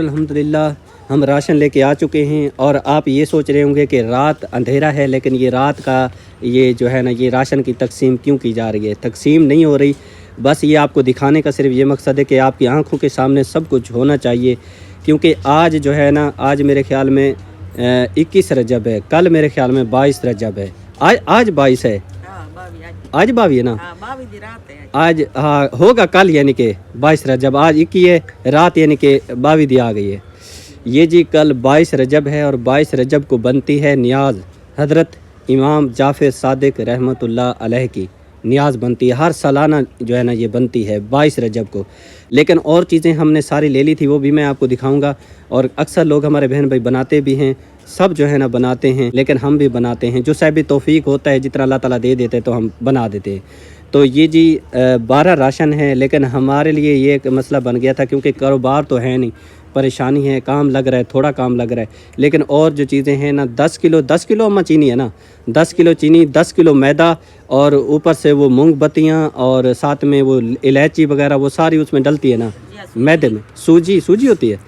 अल्हम्दुलिल्लाह हम राशन लेके आ चुके हैं। और आप ये सोच रहे होंगे कि रात अंधेरा है, लेकिन ये रात का ये जो है ना ये राशन की तकसीम क्यों की जा रही है? तकसीम नहीं हो रही, बस ये आपको दिखाने का सिर्फ ये मकसद है कि आपकी आंखों के सामने सब कुछ होना चाहिए। क्योंकि आज जो है ना, आज मेरे ख्याल में 21 रजब है, कल मेरे ख्याल में 22 रजब है, आज 22 है, आज 22 है ना, आज हाँ होगा कल, यानी कि 22 रजब, आज 21 है, रात यानी कि 22 आ गई है। ये जी कल 22 रजब है और 22 रजब को बनती है नियाज़। हज़रत इमाम जाफ़र सादिक रहमतुल्लाह अलैह की नियाज़ बनती है, हर सालाना जो है ना ये बनती है 22 रजब को। लेकिन और चीज़ें हमने सारी ले ली थी, वो भी मैं आपको दिखाऊंगा। और अक्सर लोग हमारे बहन भाई बनाते भी हैं, सब जो है ना बनाते हैं, लेकिन हम भी बनाते हैं, जो साहिब तौफीक होता है, जितना अल्लाह ताला दे देते हैं तो हम बना देते हैं। तो ये जी 12 राशन है, लेकिन हमारे लिए ये एक मसला बन गया था, क्योंकि कारोबार तो है नहीं, परेशानी है, काम लग रहा है, थोड़ा काम लग रहा है, लेकिन और जो चीज़ें हैं ना 10 किलो अम्मा चीनी है ना, 10 किलो चीनी, 10 किलो मैदा, और ऊपर से वो मूंग बत्तियाँ, और साथ में वो इलायची वगैरह वो सारी उसमें डलती है ना मैदे में। सूजी होती है,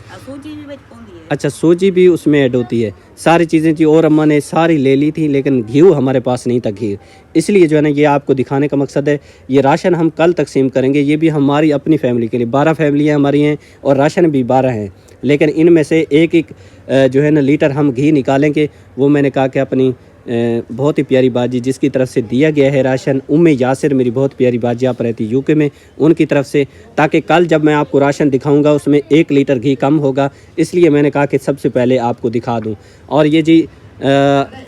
अच्छा सूजी भी उसमें ऐड होती है, सारी चीज़ें जी। और अम्मा ने सारी ले ली थी, लेकिन घी हमारे पास नहीं था घी, इसलिए जो है ना ये आपको दिखाने का मकसद है। ये राशन हम कल तकसीम करेंगे, ये भी हमारी अपनी फैमिली के लिए, 12 फैमिलियाँ हमारी हैं और राशन भी 12 हैं, लेकिन इनमें से एक जो है ना लीटर हम घी निकालेंगे। वो मैंने कहा कि अपनी बहुत ही प्यारी बाजी जिसकी तरफ से दिया गया है राशन, उम्मे यासिर, मेरी बहुत प्यारी बाजी, आप रहती यूके में, उनकी तरफ से, ताकि कल जब मैं आपको राशन दिखाऊंगा उसमें 1 लीटर घी कम होगा, इसलिए मैंने कहा कि सबसे पहले आपको दिखा दूं। और ये जी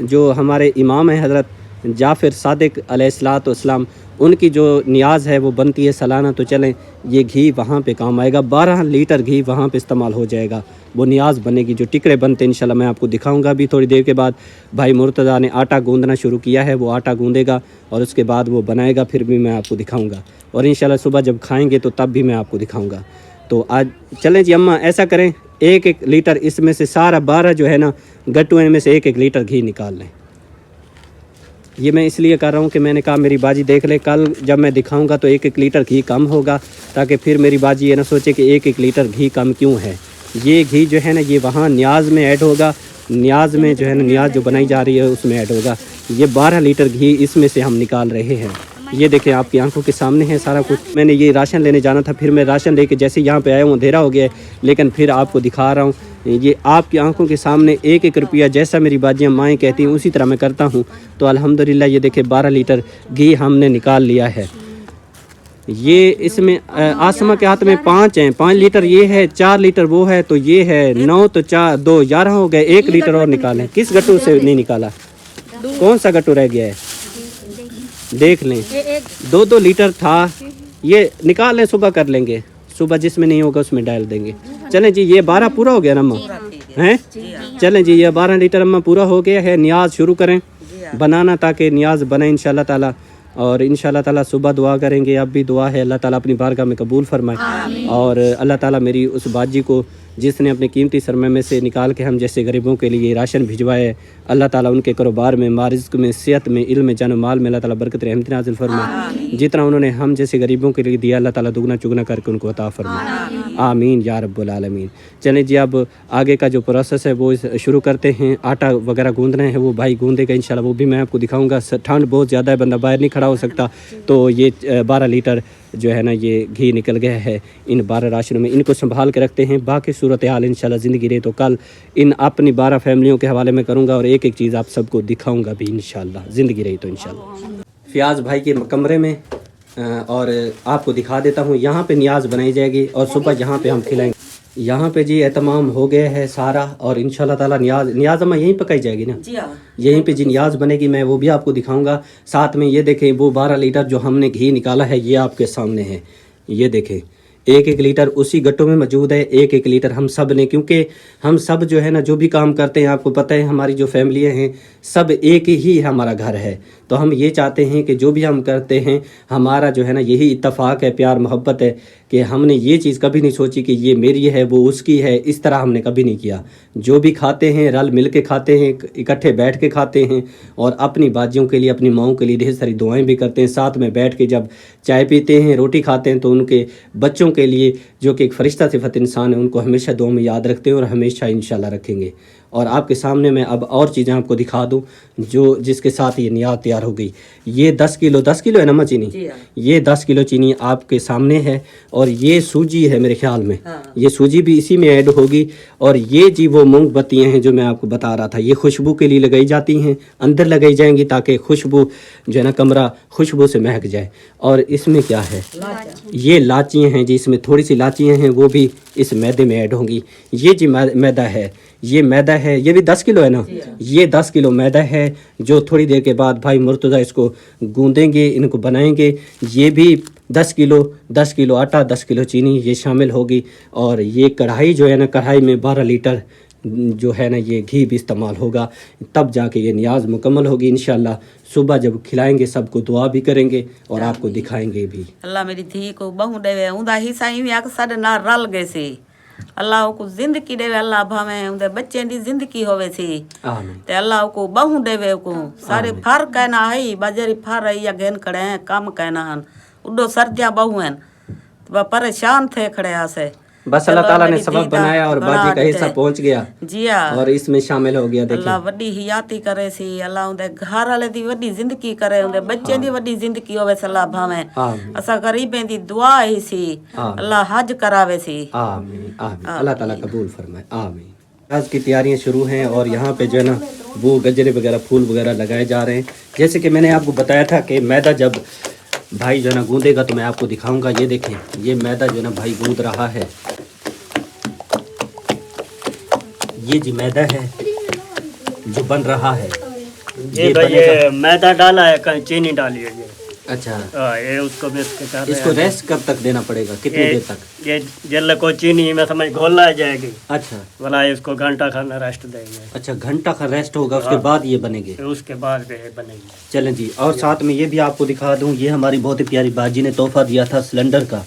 जो हमारे इमाम हैं हज़रत जाफ़र सादिक अलैहिस्सलाम, उनकी जो नियाज़ है वो बनती है सालाना। तो चलें ये घी वहाँ पे काम आएगा, 12 लीटर घी वहाँ पे इस्तेमाल हो जाएगा, वो नियाज़ बनेगी, जो टिकड़े बनते हैं इंशाल्लाह मैं आपको दिखाऊंगा। अभी थोड़ी देर के बाद भाई मुर्तज़ा ने आटा गूंदना शुरू किया है, वो आटा गूंदेगा और उसके बाद वो बनाएगा, फिर भी मैं आपको दिखाऊंगा। और इंशाल्लाह सुबह जब खाएँगे तो तब भी मैं आपको दिखाऊँगा। तो आज चलें जी अम्मा, ऐसा करें 1-1 लीटर इसमें से सारा 12 जो है ना गट्टुएं में से 1-1 लीटर घी निकाल लें। ये मैं इसलिए कर रहा हूँ कि मैंने कहा मेरी बाजी देख ले, कल जब मैं दिखाऊंगा तो 1-1 लीटर घी कम होगा, ताकि फिर मेरी बाजी ये ना सोचे कि 1-1 लीटर घी कम क्यों है। ये घी जो है ना ये वहाँ नियाज़ में ऐड होगा, नियाज़ में जो है ना नियाज़ जो बनाई जा रही है उसमें ऐड होगा। ये 12 लीटर घी इसमें से हम निकाल रहे हैं। ये देखें आपकी आंखों के सामने है सारा कुछ। मैंने ये राशन लेने जाना था, फिर मैं राशन लेके जैसे यहाँ पे आया हूँ अंधेरा हो गया है, लेकिन फिर आपको दिखा रहा हूँ। ये आपकी आंखों के सामने 1-1 रुपया, जैसा मेरी बाजियाँ माएँ कहती हैं उसी तरह मैं करता हूँ। तो अल्हम्दुलिल्लाह ये देखें 12 लीटर घी हमने निकाल लिया है। ये इसमें आसमा के हाथ में 5 हैं, 5 लीटर ये है, 4 लीटर वो है, तो ये है 9, तो 4 2 11 हो गए। 1 लीटर और निकालें। किस गट्टू से नहीं निकाला? कौन सा गट्टू रह गया है? देख लें, 2-2 लीटर था, ये निकाल लें, सुबह कर लेंगे, सुबह जिसमें नहीं होगा उसमें डाल देंगे। चलें जी ये 12 पूरा हो गया ना अम्मा, हैं? चलें जी ये 12 लीटर अम्मा पूरा हो गया है। नियाज़ शुरू करें बनाना, ताकि नियाज़ बने इंशाल्लाह ताला। और इंशाल्लाह ताला सुबह दुआ करेंगे, अब भी दुआ है, अल्लाह ताला अपनी बारगाह में कबूल फरमाए। और अल्लाह ताला मेरी उस बाजी को जिसने अपने कीमती सरमे में से निकाल के हम जैसे गरीबों के लिए राशन भिजवाए, अल्लाह ताला उनके कारोबार में, मारिज़्क़ में, सेहत में, इल्म में, जान माल में अल्लाह ताला बरकत रहमत नाज़िल फरमाए। जितना उन्होंने हम जैसे गरीबों के लिए दिया, अल्लाह ताला दुगना चुगना करके उनको अता फरमाए। आमीन या रब्बुल आलमीन। चलें जी अब आगे का जो प्रोसेस है वो शुरू करते हैं। आटा वगैरह गूंदना है, वो भाई गूंदेगा इंशाल्लाह, वो भी मैं आपको दिखाऊंगा। ठंड बहुत ज़्यादा है, बंदा बाहर नहीं खड़ा हो सकता। तो ये 12 लीटर जो है ना ये घी निकल गया है इन 12 राशनों में, इनको संभाल के रखते हैं। बाकी सूरत हाल इंशाल्लाह ज़िंदगी रहे तो कल इन अपनी 12 फैमिलियों के हवाले में करूँगा और 1-1 चीज़ आप सबको दिखाऊँगा भी इंशाल्लाह, ज़िंदगी रही तो इंशाल्लाह। फ़ियाज़ भाई के कमरे में और आपको दिखा देता हूँ, यहाँ पे नियाज़ बनाई जाएगी और सुबह यहाँ पे हम खिलाएंगे। यहाँ पे जी एहतमाम हो गया है सारा, और इंशाल्लाह ताला नियाज़ अम्मा यहीं पकाई जाएगी ना? जी हाँ, यहीं पे जी नियाज़ बनेगी, मैं वो भी आपको दिखाऊंगा। साथ में ये देखें वो 12 लीटर जो हमने घी निकाला है ये आपके सामने है, ये देखें 1-1 लीटर उसी गट्टों में मौजूद है। 1-1 लीटर हम सब ने, क्योंकि हम सब जो है ना जो भी काम करते हैं, आपको पता है हमारी जो फैमिलियाँ हैं सब एक ही हमारा घर है, तो हम ये चाहते हैं कि जो भी हम करते हैं हमारा जो है ना यही इत्तफाक है, प्यार मोहब्बत है کہ हमने ये चीज़ कभी नहीं सोची कि ये मेरी है वो उसकी है, इस तरह हमने कभी नहीं किया। जो भी खाते हैं रल मिल के खाते हैं, इकट्ठे बैठ के खाते हैं और अपनी बाजियों के लिए अपनी माओं के लिए ढेर सारी दुआएं भी करते हैं। साथ में बैठ के जब चाय पीते हैं रोटी खाते हैं तो उनके बच्चों के लिए जो कि एक फ़रिश्ता सिफत इंसान है उनको हमेशा दुआ में याद रखते हैं और हमेशा इंशाल्लाह रखेंगे। और आपके सामने मैं अब और चीज़ें आपको दिखा दूं जो जिसके साथ ये नियाज़ तैयार हो गई। ये 10 किलो है ना चीनी, ये 10 किलो चीनी आपके सामने है और ये सूजी है मेरे ख्याल में, ये सूजी भी इसी में ऐड होगी। और ये जी वो मोमबत्तियाँ हैं जो मैं आपको बता रहा था, ये खुशबू के लिए लगाई जाती हैं, अंदर लगाई जाएंगी ताकि खुशबू जो है ना कमरा खुशबू से महक जाए। और इसमें क्या है, ये लाचियाँ हैं जी, इसमें थोड़ी सी लाचियाँ हैं वो भी इस मैदे में ऐड होंगी। ये जी मैदा है, ये मैदा है, ये भी 10 किलो है ना, ये 10 किलो मैदा है जो थोड़ी देर के बाद भाई मुर्तज़ा इसको गूंदेंगे, इनको बनाएंगे। ये भी 10 किलो आटा, 10 किलो चीनी ये शामिल होगी। और ये कढ़ाई जो है ना, कढ़ाई में 12 लीटर जो है ना ये घी भी इस्तेमाल होगा, तब जाके ये नियाज़ मुकम्मल होगी इंशाल्लाह। सुबह जब खिलाएंगे सबको दुआ भी करेंगे और आपको दिखाएंगे भी। अल्लाह मेरी धी को बहु देवे उंदा ही साईं भी आक साडे नाल रल गए सी। अल्लाह को जिंदगी देवे, अल्लाह भावे उंदे बच्चे दी जिंदगी होवे सी। आमीन। ते अल्लाह को बहु देवे को सारे फर कहना है बाजारी फर है या गेन खड़े हैं काम कहना हन उडो सर्दियां बहु हैं तो परेशान थे खड़े आसे। बस अल्लाह ताला ने सबब बनाया और बाजी का हिस्सा पहुंच गया जी हाँ, और इसमें शामिल हो गया। देखिए अल्लाह वड्डी हियाती करे सी, अल्लाह उंदे घर वाले दी वड्डी जिंदगी करे, उंदे बच्चे दी वड्डी जिंदगी होवे सल्लाह भावे। असा गरीबें दी दुआ ही सी, अल्लाह हज करावे सी। आमीन आमीन, अल्लाह ताला कबूल फरमाए, आमीन। आज की तैयारियां शुरू हैं और यहाँ पे जो है ना वो गजरे वगैरह फूल वगैरह लगाए जा रहे हैं। जैसे कि मैंने आपको बताया था कि मैदा जब भाई जो है ना गूंदेगा तो मैं आपको दिखाऊंगा। ये देखें, ये मैदा जो है ना भाई गूंद रहा है, ये जी मैदा है जो बन रहा है। ये मैदा डाला है, कहीं चीनी डाली है ये। अच्छा, ये उसको मिक्स कर रहे इसको रेस्ट कब तक देना पड़ेगा, कितनी देर तक? ये जल को चीनी में समझ घोला जाएगी। अच्छा, बोला इसको घंटा खाना रेस्ट देंगे। अच्छा, घंटा का रेस्ट होगा, उसके बाद ये बनेंगे। उसके बाद ये बनेंगे। चलें जी, और साथ में ये भी आपको दिखा दूं, ये हमारी बहुत ही प्यारी बाजी ने तोहफा दिया था सिलेंडर का।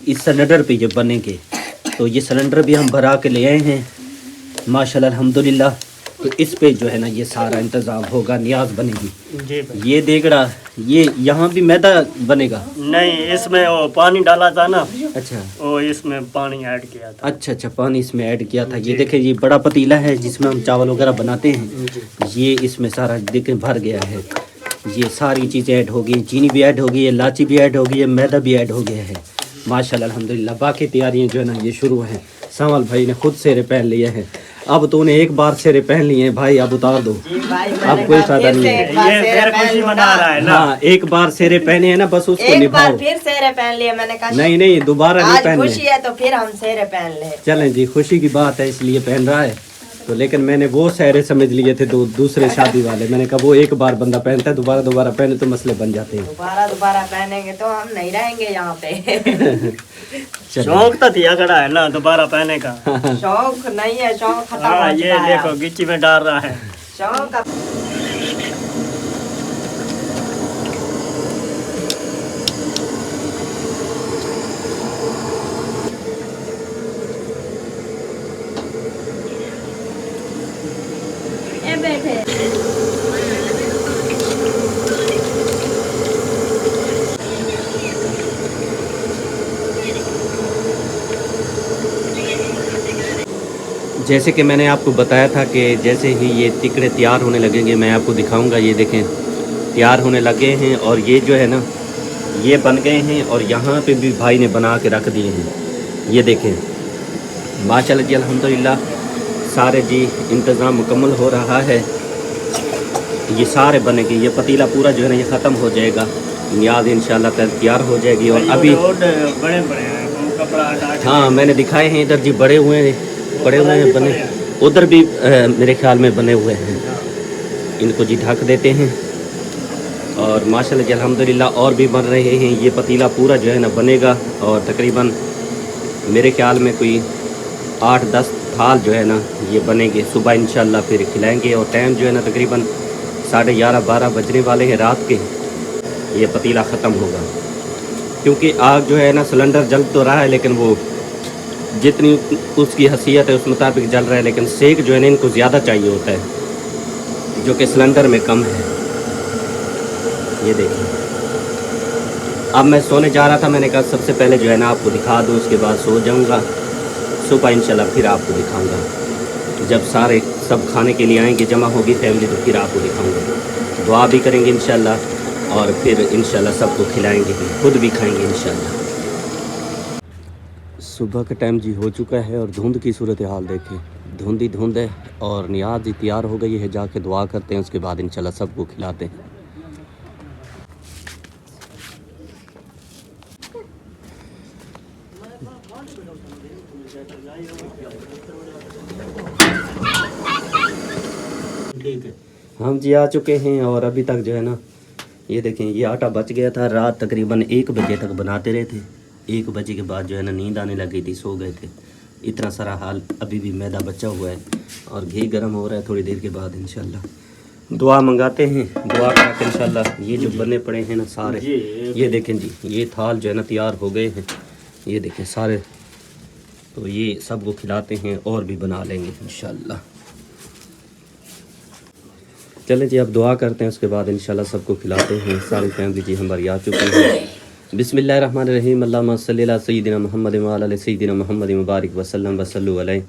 इस सिलेंडर पे ये बनेंगे, तो ये सिलेंडर भी हम भरा के ले आए हैं माशाल्लाह अल्हम्दुलिल्लाह। तो इस पे जो है ना ये सारा इंतज़ाम होगा, नियाज बनेगी। जी ये देगड़ा, ये यहाँ भी मैदा बनेगा? नहीं, इसमें वो पानी डाला था ना। अच्छा, वो इसमें पानी ऐड किया था। अच्छा, पानी इसमें ऐड किया था। ये देखें, ये बड़ा पतीला है जिसमें हम चावल वगैरह बनाते हैं, ये इसमें सारा देखें भर गया है। ये सारी चीज़ें ऐड होगी, चीनी भी ऐड होगी, ये इलायची भी ऐड होगी, ये मैदा भी ऐड हो गया है माशाल्लाह अल्हम्दुलिल्लाह। बाकी तैयारियाँ जो है ना ये शुरू हैं। संवल भाई ने खुद सेरे पहन लिए हैं। अब तो उन्हें एक बार सेरे पहन लिए हैं भाई, अब उतार दो, अब कोई फायदा नहीं है। ये फिर खुशी मना रहा है ना। हाँ, एक बार सेरे पहने हैं ना, बस उसको निभाओ। फिर सेरे पहन लिए, मैंने कहा नहीं दोबारा नहीं पहनने। खुशी है तो फिर हम सेरे पहन ले। चलें जी, खुशी की बात है इसलिए पहन रहा है। तो लेकिन मैंने वो सहरे समझ लिए थे दूसरे शादी वाले। मैंने कहा वो एक बार बंदा पहनता है, दोबारा पहने तो मसले बन जाते हैं। दोबारा पहनेंगे तो हम नहीं रहेंगे यहाँ पे। शौक तो थिया खड़ा है ना दोबारा पहने का। शौक नहीं है, शौक खत्म हो हाँ, ये चुका है। देखो गिच्ची में डाल रहा है शौक जैसे कि मैंने आपको बताया था कि जैसे ही ये टिकड़े तैयार होने लगेंगे मैं आपको दिखाऊंगा। ये देखें तैयार होने लगे हैं और ये जो है ना ये बन गए हैं और यहाँ पे भी भाई ने बना के रख दिए हैं। ये देखें माशाल्लाह जी अल्हम्दुलिल्लाह, सारे जी इंतज़ाम मुकम्मल हो रहा है। ये सारे बनेंगे, ये पतीला पूरा जो है ना ये ख़त्म हो जाएगा, नियाज़ इंशाल्लाह तैयार हो जाएगी। और अभी बड़े हैं कपड़ा। हाँ, मैंने दिखाए हैं, इधर जी बड़े हुए हैं बने, उधर भी मेरे ख्याल में बने हुए हैं। इनको जी ढक देते हैं और माशाल्लाह जी अल्हम्दुलिल्लाह और भी बन रहे हैं। ये पतीला पूरा जो है ना बनेगा और तकरीबन मेरे ख्याल में कोई 8-10 थाल जो है ना ये बनेंगे। सुबह इंशाल्लाह फिर खिलाएंगे और टाइम जो है ना तकरीबन 11:30-12 बजने वाले हैं रात के। ये पतीला ख़त्म होगा क्योंकि आग जो है ना सिलेंडर जल तो रहा है लेकिन वो जितनी उसकी हैसियत है उस मुताबिक जल रहा है, लेकिन सेक जो है ना इनको ज़्यादा चाहिए होता है जो कि सिलेंडर में कम है। ये देखिए, अब मैं सोने जा रहा था, मैंने कहा सबसे पहले जो है ना आपको दिखा दूँ, उसके बाद सो जाऊँगा, सुबह इंशाल्लाह फिर आपको दिखाऊँगा। जब सारे सब खाने के लिए आएंगे, जमा होगी फैमिली, तो फिर आपको दिखाऊँगा। दुआ भी करेंगे इंशाल्लाह और फिर इंशाल्लाह सबको खिलाएंगे, खुद भी खाएंगे इंशाल्लाह। सुबह का टाइम जी हो चुका है और धुंध की सूरत हाल देखें, धुंध ही धुंध है और नियाज ही तैयार हो गई है। जाके दुआ करते हैं, उसके बाद इंशाल्लाह सबको खिलाते हैं। ठीक है, हम जी आ चुके हैं और अभी तक जो है ना ये देखें, ये आटा बच गया था। रात तकरीबन 1 बजे तक बनाते रहे थे। 1 बजे के बाद जो है ना नींद आने लगी थी, सो गए थे। इतना सारा हाल, अभी भी मैदा बचा हुआ है और घी गर्म हो रहा है। थोड़ी देर के बाद इंशाल्लाह दुआ मंगाते हैं, दुआ करके इंशाल्लाह ये जो बने पड़े हैं ना सारे, ये देखें जी, ये थाल जो है ना तैयार हो गए हैं। ये देखें सारे, तो ये सबको खिलाते हैं और भी बना लेंगे इंशाल्लाह। चलें जी, अब दुआ करते हैं, उसके बाद इंशाल्लाह सबको खिलाते हैं। सारी फैमिली जी हमारी आ चुकी है। बिस्मिल्लाहिर्रहमानिर्रहीम, अल्लाहुम्मा सल्ली अला सय्यिदिना मुहम्मद व अला सय्यिदिना मुहम्मद मुबारक वसल्लम वसल्लु अलैहि।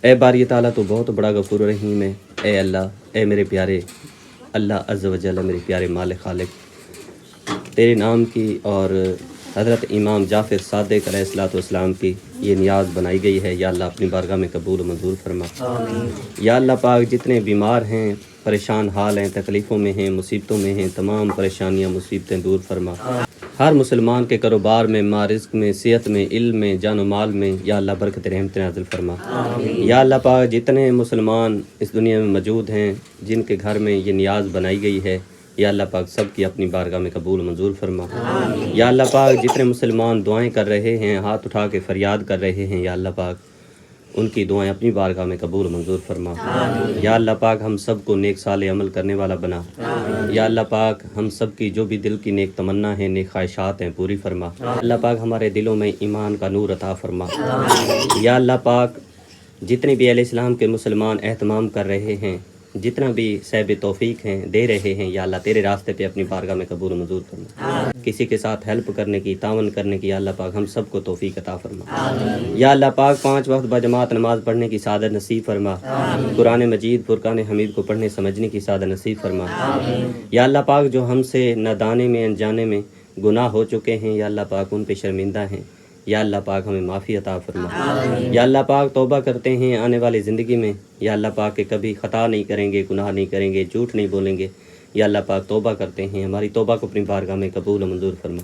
ए बारी ताला तो बहुत बड़ा गफूर रहीम है। ए अल्लाह, ए मेरे प्यारे अल्लाह अज़्ज़ व जल्ल, मेरे प्यारे मालिक खालिक, तेरे नाम की और हज़रत इमाम जाफ़र सादिक़ अलैहिस्सलाम की ये नियाज़ बनाई गई है। या अल्लाह अपनी बारगाह में कबूल मंजूर फरमा। या अल्लाह पाक, जितने बीमार हैं, परेशान हाल हैं, तकलीफ़ों में हैं, मुसीबतों में हैं, तमाम परेशानियां मुसीबतें दूर फरमा। हर मुसलमान के कारोबार में, माँ रिज़्क़ में, सेहत में, इल्म में, जान माल में या अल्लाह बरकत रहमत नाज़िल फरमा। या अल्लाह पाक, जितने मुसलमान इस दुनिया में मौजूद हैं, जिनके घर में ये नियाज़ बनाई गई है, या अल्लाह पाक सब की अपनी बारगाह में कबूल मंजूर फरमा। या अल्लाह पाक, जितने मुसलमान दुआएं कर रहे हैं, हाथ उठा के फरियाद कर रहे हैं, या अल्लाह पाक उनकी दुआएं अपनी बारगाह में कबूल मंजूर फरमा। या अल्लाह पाक, हम सब को नेक साले अमल करने वाला बना। या अल्लाह पाक, हम सब की जो भी दिल की नेक तमन्ना है, नेक ख्वाहिशात हैं, पूरी फरमा। अल्लाह पाक, हमारे दिलों में ईमान का नूर अता फरमा। या अल्लाह पाक, जितने भी अहले इस्लाम के मुसलमान एहतमाम कर रहे हैं, जितना भी सहब तौफीक हैं, दे रहे हैं, या अल्लाह तेरे रास्ते पे अपनी बारगाह में कबूल मंजूर फरमा। किसी के साथ हेल्प करने की, तावन करने की, या अल्लाह पाक हम सबको तौफीक अता फरमा। या अल्लाह पाक, 5 वक्त बजमात नमाज पढ़ने की सादत नसीब फरमा। कुरान मजीद, फुरकान हमीद को पढ़ने समझने की सादत नसीब फरमा। या अल्लाह पाक, जो हमसे नादाने में, अनजाने में गुनाह हो चुके हैं, या अल्लाह पाक उन पे शर्मिंदा हैं, या अल्लाह पाक हमें माफ़ी अता फरमा। या अल्लाह पाक, तौबा करते हैं आने वाली ज़िंदगी में, या अल्लाह पाक के कभी ख़ता नहीं करेंगे, गुनाह नहीं करेंगे, झूठ नहीं बोलेंगे। या अल्लाह पाक, तौबा करते हैं, हमारी तौबा को अपनी बारगाह में कबूल मंजूर फरमा।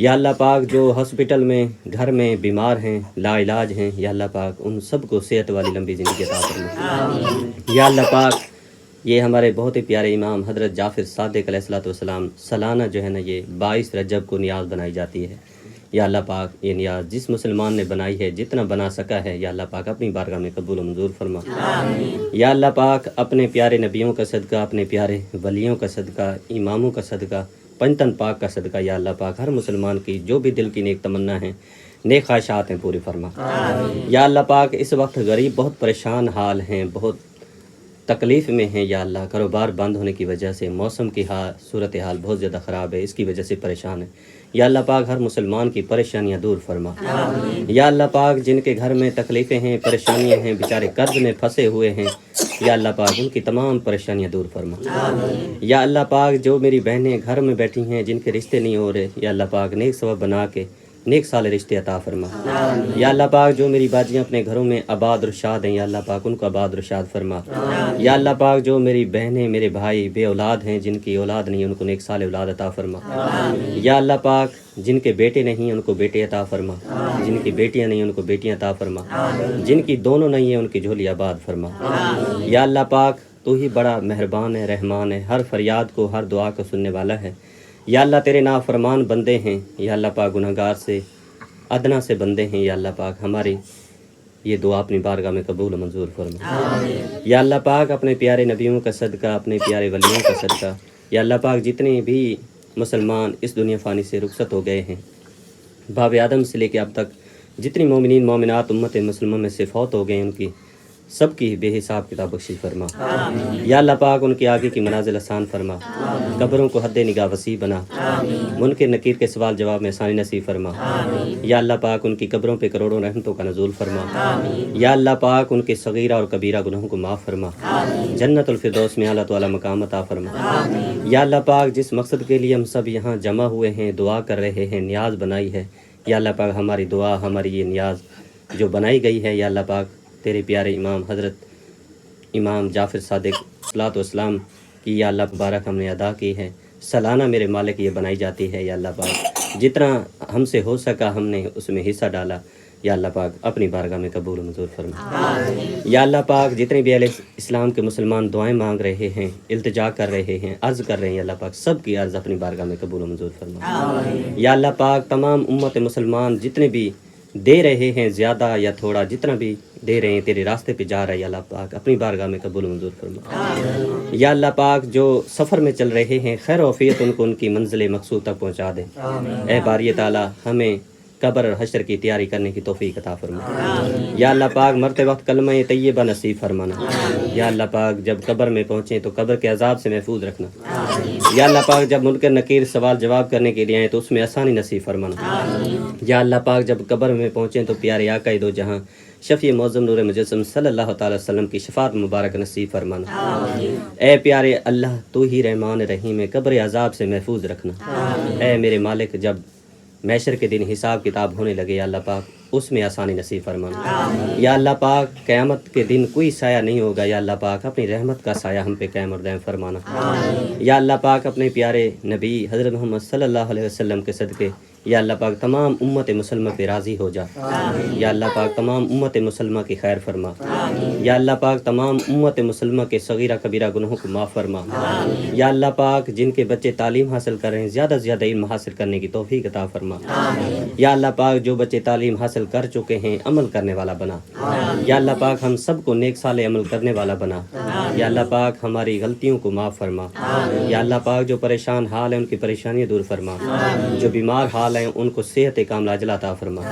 या अल्लाह पाक, जो हॉस्पिटल में, घर में बीमार हैं, लाइलाज हैं, या अल्लाह पाक उन सब को सेहत वाली लंबी ज़िंदगी अता फरमा। या अल्लाह पाक, ये हमारे बहुत ही प्यारे इमाम हज़रत जाफ़र सादिक़ अलैहिस्सलाम सालाना जो है ना ये 22 रजब को नियाज़ बनाई जाती है। या अल्लाह पाक, ये नियाज़ जिस मुसलमान ने बनाई है, जितना बना सका है, या अल्लाह पाक अपनी बारगाह में कबूल मंजूर फरमा। या अल्लाह पाक, अपने प्यारे नबियों का सदका, अपने प्यारे वलियों का सदका, इमामों का सदका, पंचतन पाक का सदका, या अल्लाह पाक हर मुसलमान की जो भी दिल की नेक तमन्ना है, नेक ख्वाहिशात हैं, पूरी फरमा। या अल्लाह पाक, इस वक्त गरीब बहुत परेशान हाल हैं, बहुत तकलीफ़ में हैं। या अल्लाह, कारोबार बंद होने की वजह से, मौसम की सूरत हाल बहुत ज़्यादा ख़राब है, इसकी वजह से परेशान है। या अल्लाह पाक, हर मुसलमान की परेशानियां दूर फरमा। या अल्लाह पाक, जिनके घर में तकलीफ़ें हैं, परेशानियां हैं, बेचारे कर्ज में फंसे हुए हैं, या अल्लाह पाक उनकी तमाम परेशानियां दूर फरमा। या अल्लाह पाक, जो मेरी बहनें घर में बैठी हैं, जिनके रिश्ते नहीं हो रहे, या अल्लाह पाक नेक सबब बना के नेक साले रिश्ते अता फरमा। या अल्लाह पाक, जो मेरी बाजियाँ अपने घरों में आबाद और शाद हैं, या अल्लाह पाक उनको आबाद और शाद फरमा। या अल्लाह पाक, जो मेरी बहनें, मेरे भाई बे औलाद हैं, जिनकी औलाद नहीं है, उनको नेक साले औलाद अता फरमा। या अल्लाह पाक, जिनके बेटे नहीं हैं, उनको बेटे अता फरमा। जिनकी बेटियां नहीं हैं, उनको बेटियां अता फरमा। जिनकी दोनों नहीं है, उनकी झोली आबाद फरमा। या अल्लाह पाक, तू ही बड़ा मेहरबान है, रहमान है, हर फरियाद को, हर दुआ को सुनने वाला है। या अल्लाह, तेरे नाफरमान बंदे हैं, या अल्लाह पाक गुनहगार से अदना से बंदे हैं, या अल्लाह पाक हमारी ये दुआ अपनी बारगाह में कबूल मंजूर फरमा। या अल्लाह पाक, अपने प्यारे नबियों का सदका, अपने प्यारे वलियों का सदका, या अल्लाह पाक, जितने भी مسلمان اس دنیا فانی سے رخصت ہو گئے ہیں، باب آدم سے لے کے اب تک جتنی مومنین مومنات امت مسلمہ میں سے فوت ہو گئے ہیں، ان کی سب کی بے حساب کتاب بخشش فرما۔ یا اللہ پاک ان کے آگے کی منازل آسان فرما، قبروں کو حد نگاہ وسیع بنا، منکر نکیر کے سوال جواب میں آسانی نصیب فرما۔ یا اللہ پاک ان کی قبروں پہ کروڑوں رحمتوں کا نزول فرما۔ یا اللہ پاک ان کے صغیرہ اور کبیرہ گناہوں کو معاف فرما، جنت الفردوس میں اعلیٰ تعالیٰ مقام عطا فرما۔ یا اللہ پاک جس مقصد کے لیے ہم سب یہاں جمع ہوئے ہیں، دعا کر رہے ہیں، نیاز بنائی ہے، یا اللہ پاک ہماری دعا، ہماری یہ نیاز جو بنائی گئی ہے، یا اللہ پاک تیرے پیارے امام حضرت امام جعفر صادق صلاۃ والسلام کی یا اللہ مبارک ہم نے ادا کی ہے، سالانہ میرے مالک یہ بنائی جاتی ہے۔ یا اللہ پاک جتنا ہم سے ہو سکا ہم نے اس میں حصہ ڈالا، یا اللہ پاک اپنی بارگاہ میں قبول و منظور فرما۔ یا اللہ پاک جتنے بھی اہل اسلام کے مسلمان دعائیں مانگ رہے ہیں، التجا کر رہے ہیں، عرض کر رہے ہیں، یا اللہ پاک سب کی عرض اپنی بارگاہ میں قبول و منظور فرما۔ یا اللہ پاک تمام امت مسلمان جتنے بھی دے رہے ہیں، زیادہ یا تھوڑا، جتنا بھی دے رہے ہیں تیرے راستے پہ جا رہے ہیں، یا اللہ پاک اپنی بارگاہ میں قبول و منظور فرما۔ یا اللہ پاک جو سفر میں چل رہے ہیں، خیر و عافیت ان کو ان کی منزل مقصود تک پہنچا دے۔ اے باری تعالیٰ ہمیں قبر اور حشر کی تیاری کرنے کی توفیق عطا فرما۔ یا اللہ پاک مرتے وقت کلمہ طیبہ نصیب فرمانا۔ یا اللہ پاک جب قبر میں پہنچیں تو قبر کے عذاب سے محفوظ رکھنا۔ یا اللہ پاک جب منکر نکیر سوال جواب کرنے کے لیے آئیں تو اس میں آسانی نصیب فرمانا۔ یا اللہ پاک جب قبر میں پہنچیں تو پیارے آقا دو جہاں شفیع معظم نور مجسم صلی اللہ تعالی وسلم کی شفاعت مبارک نصیب فرمانا۔ اے پیارے اللہ تو ہی رحمان رحیم ہے، قبر عذاب سے محفوظ رکھنا۔ اے میرے مالک جب محشر کے دن حساب کتاب ہونے لگے، یا اللہ پاک اس میں آسانی نصیب فرمانا۔ یا اللہ پاک قیامت کے دن کوئی سایہ نہیں ہوگا، یا اللہ پاک اپنی رحمت کا سایہ ہم پہ قائم اور دائم فرمانا۔ یا اللہ پاک اپنے پیارے نبی حضرت محمد صلی اللہ علیہ وسلم کے صدقے یا اللہ پاک تمام امت مسلمہ پہ راضی ہو جا۔ یا اللہ پاک تمام امت مسلمہ کی خیر فرما۔ یا اللہ پاک تمام امت مسلمہ کے صغیرہ کبیرہ گناہوں کو معاف فرما۔ یا اللہ پاک جن کے بچے تعلیم حاصل کر رہے ہیں زیادہ سے زیادہ علم حاصل کرنے کی توفیق عطا فرما۔ یا اللہ پاک جو بچے تعلیم حاصل کر چکے ہیں عمل کرنے والا بنا۔ یا اللہ پاک ہم سب کو نیک صالح عمل کرنے والا بنا۔ یا اللہ پاک ہماری غلطیوں کو معاف فرما۔ یا اللہ پاک جو پریشان حال ہیں ان کی پریشانیاں دور فرما، جو بیمار حال ہیں ان کو صحت کاملہ عاجلہ عطا فرما۔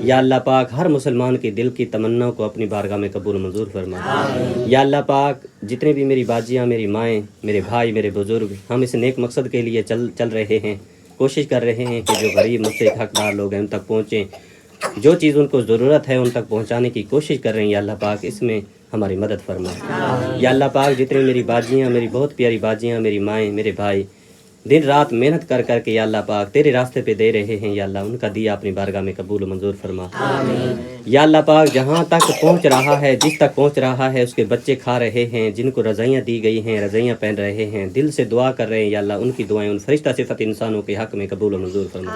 یا اللہ پاک ہر مسلمان کی دل کی تمنا کو اپنی بارگاہ میں قبول منظور فرما۔ یا اللہ پاک جتنے بھی میری باجیاں، میری مائیں، میرے بھائی، میرے بزرگ ہم اس نیک مقصد کے لیے چل رہے ہیں، کوشش کر رہے ہیں کہ جو غریب مستحق حقدار لوگ ہیں ان تک پہنچیں، جو چیز ان کو ضرورت ہے ان تک پہنچانے کی کوشش کر رہے ہیں، یا اللہ پاک اس میں ہماری مدد فرما۔ یا اللہ پاک جتنے میری باجیاں، میری بہت پیاری باجیاں، میری مائیں، میرے بھائی دن رات محنت کر کر کے یا اللہ پاک تیرے راستے پہ دے رہے ہیں، یا اللہ ان کا دیا اپنی بارگاہ میں قبول و منظور فرما۔ یا اللہ پاک جہاں تک پہنچ رہا ہے، جس تک پہنچ رہا ہے اس کے بچے کھا رہے ہیں، جن کو رضائیاں دی گئی ہیں رضائیاں پہن رہے ہیں، دل سے دعا کر رہے ہیں، یا اللہ ان کی دعائیں ان فرشتہ صفت انسانوں کے حق میں قبول و منظور فرما۔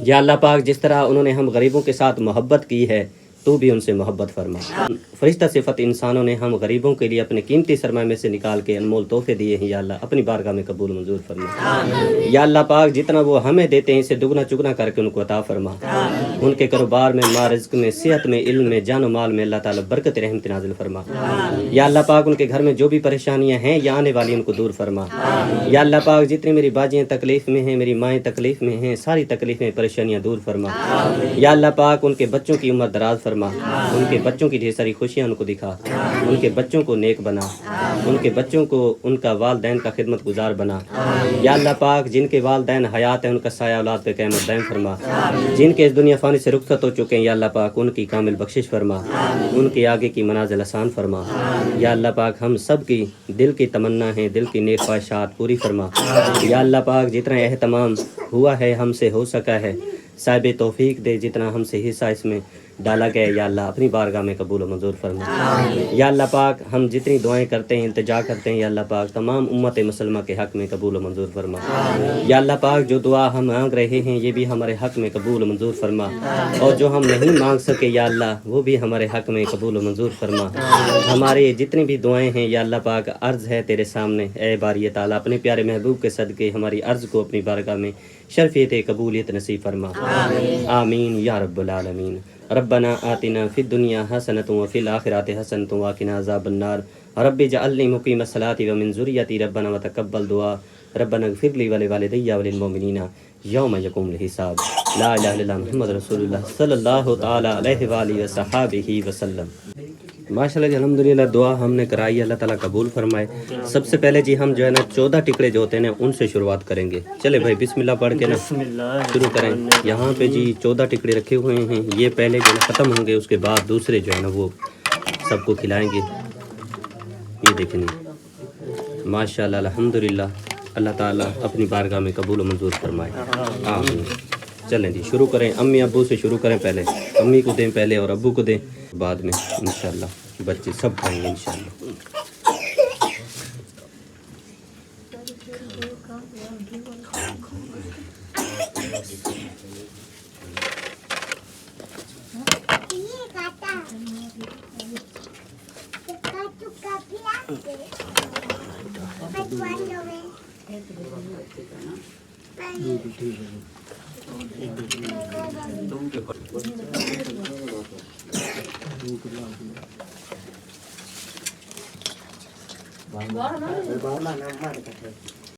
یا اللہ پاک جس طرح انہوں نے ہم غریبوں کے ساتھ محبت کی ہے تو بھی ان سے محبت فرما۔ فرشتہ صفت انسانوں نے ہم غریبوں کے لیے اپنے قیمتی سرمایہ میں سے نکال کے انمول تحفے دیے ہیں، یا اللہ اپنی بارگاہ میں قبول منظور فرما۔ یا اللہ پاک جتنا وہ ہمیں دیتے ہیں اسے دگنا چگنا کر کے ان کو عطا فرما۔ ان کے کاروبار میں، ماں رزق میں، صحت میں، علم میں، جان و مال میں اللہ تعالیٰ برکت رحمت نازل فرما۔ یا اللہ پاک ان کے گھر میں جو بھی پریشانیاں ہیں یا آنے والی ان کو دور فرما۔ یا اللہ پاک جتنی میری باجیاں تکلیف میں ہیں، میری مائیں تکلیف میں ہیں، ساری تکلیفیں پریشانیاں دور فرما۔ یا اللہ پاک ان کے بچوں کی عمر دراز فرما، ان کے بچوں کی ڈھیر ساری خوشیاں ان کو دکھا، ان کے بچوں کو نیک بنا، ان کے بچوں کو ان کا والدین کا خدمت گزار بنا۔ یا اللہ پاک جن کے والدین حیات ہیں ان کا سایہ اولاد پہ قائم دائم فرما۔ جن کے اس دنیا فانی سے رخصت ہو چکے ہیں یا اللہ پاک ان کی کامل بخشش فرما، ان کے آگے کی منازل آسان فرما۔ یا اللہ پاک ہم سب کی دل کی تمنا ہے، دل کی نیک خواہشات پوری فرما۔ یا اللہ پاک جتنا اہتمام ہوا ہے ہم سے ہو سکا ہے صاحب توفیق دے، جتنا ہم سے حصہ اس میں ڈالا گیا یا اللہ اپنی بارگاہ میں قبول و منظور فرما۔ یا اللہ پاک ہم جتنی دعائیں کرتے ہیں، التجا کرتے ہیں، یا اللہ پاک تمام امت مسلمہ کے حق میں قبول و منظور فرما۔ یا اللہ پاک جو دعا ہم مانگ رہے ہیں یہ بھی ہمارے حق میں قبول و منظور فرما، اور جو ہم نہیں مانگ سکے یا اللہ وہ بھی ہمارے حق میں قبول و منظور فرما۔ ہمارے جتنی بھی دعائیں ہیں یا اللہ پاک عرض ہے تیرے سامنے، اے باری تعالیٰ اپنے پیارے محبوب کے صدقے ہماری عرض کو اپنی بارگاہ میں شرفیت قبولیت نصیب فرما۔ آمین یا رب العالمین۔ ربنا آتنا فی الدنیا حسنۃ وفی الآخرۃ حسنۃ وقنا عذاب النار۔ رب اجعلنی مقیم الصلاۃ ومن ذریتی ربنا وتقبل دعا۔ ربنا اغفر لی ولوالدی وللمؤمنین یوم یقوم الحساب لا الہ الا اللہ محمد رسول اللہ صلی اللہ تعالی علیہ وآلہ وصحابہ وسلم. ماشاءاللہ جی الحمدللہ دعا ہم نے کرائی, اللہ تعالیٰ قبول فرمائے. سب سے پہلے جی ہم جو ہے نا 14 ٹکڑے جو ہوتے ہیں ان سے شروعات کریں گے. چلے بھائی بسم اللہ پڑھ کے نا شروع کریں. یہاں پہ جی 14 ٹکڑے رکھے ہوئے ہیں, یہ پہلے جو ہے ختم ہوں گے, اس کے بعد دوسرے جو ہے نا وہ سب کو کھلائیں گے. یہ دیکھیں ماشاءاللہ الحمدللہ اللہ تعالیٰ اپنی بارگاہ میں قبول و منظور فرمائے. آمین. چلیں جی شروع کریں. امی ابو سے شروع کریں, پہلے امی کو دیں پہلے اور ابو کو دیں, بعد میں انشاءاللہ بچے سب کھائیں گے انشاءاللہ.